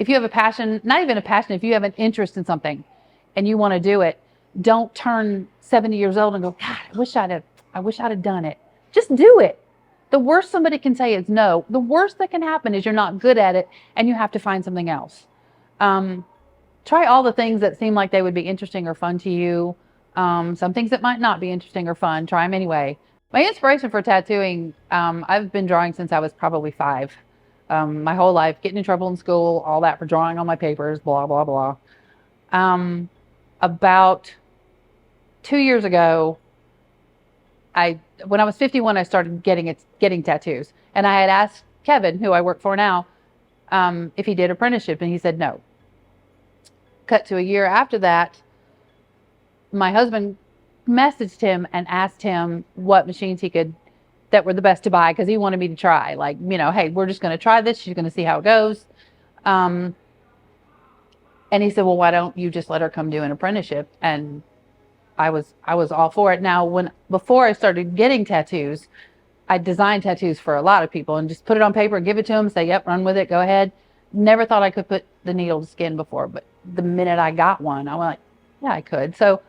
if you have a passion, not even a passion, if you have an interest in something and you want to do it, don't turn 70 years old and go, God, I wish I'd have done it. Just do it. The worst somebody can say is no. The worst that can happen is you're not good at it and you have to find something else. Try all the things that seem like they would be interesting or fun to you. Some things that might not be interesting or fun, try them anyway. My inspiration for tattooing, I've been drawing since I was probably 5. My whole life, getting in trouble in school, all that for drawing on my papers, blah, blah, blah. About 2 years ago, when I was 51, I started getting tattoos. And I had asked Kevin, who I work for now, if he did apprenticeship, and he said no. Cut to a year after that, my husband messaged him and asked him what machines that were the best to buy, because he wanted me to try. Like, hey, we're just going to try this. She's going to see how it goes. And he said, well, why don't you just let her come do an apprenticeship? And I was all for it. Now, before I started getting tattoos, I designed tattoos for a lot of people and just put it on paper and give it to them, say, yep, run with it, go ahead. Never thought I could put the needle to skin before, but the minute I got one, I went like, yeah, I could. So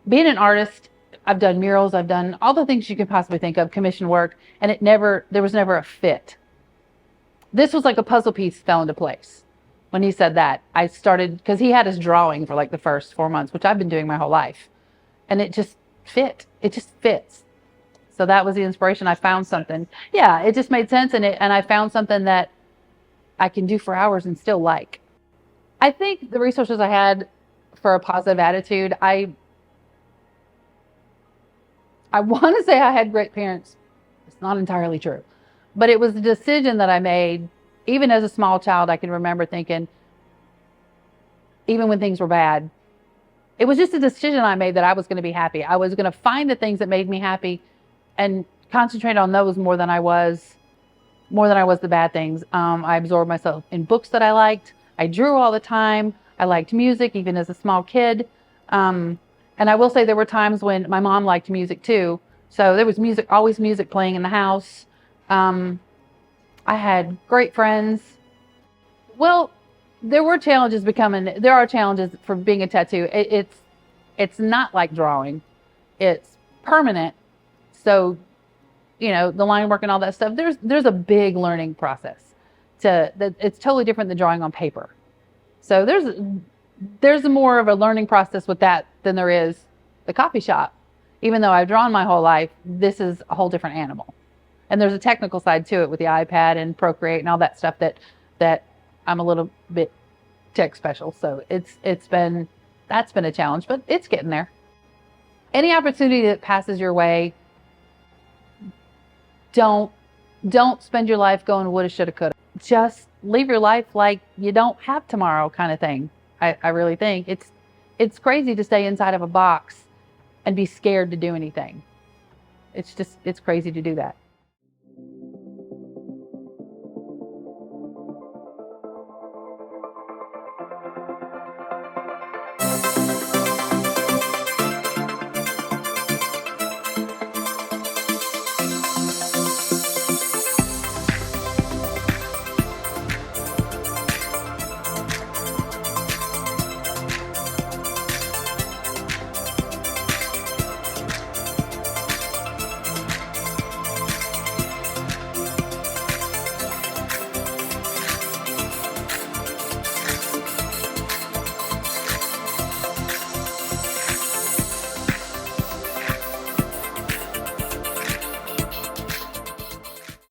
being an artist, I've done murals, I've done all the things you could possibly think of, commission work, and there was never a fit. This was like a puzzle piece fell into place. When he said that, I started, because he had us drawing for like the first 4 months, which I've been doing my whole life. And it just fit. It just fits. So that was the inspiration. I found something. Yeah, it just made sense. And I found something that I can do for hours and still like. I think the resources I had for a positive attitude, I want to say I had great parents. It's not entirely true. But it was a decision that I made. Even as a small child, I can remember thinking, even when things were bad, it was just a decision I made that I was going to be happy. I was going to find the things that made me happy and concentrate on those more than I was the bad things. I absorbed myself in books that I liked. I drew all the time. I liked music, even as a small kid. And I will say there were times when my mom liked music too. So there was music, always music playing in the house. I had great friends. Well, there are challenges for being a tattoo. It's not like drawing. It's permanent. So, the line work and all that stuff, there's a big learning process. It's totally different than drawing on paper. So there's more of a learning process with that than there is the coffee shop. Even though I've drawn my whole life, this is a whole different animal. And there's a technical side to it with the iPad and Procreate and all that stuff that I'm a little bit tech special. So that's been a challenge, but it's getting there. Any opportunity that passes your way, don't spend your life going woulda, shoulda, coulda. Just live your life like you don't have tomorrow, kind of thing. I really think it's crazy to stay inside of a box and be scared to do anything. It's crazy to do that.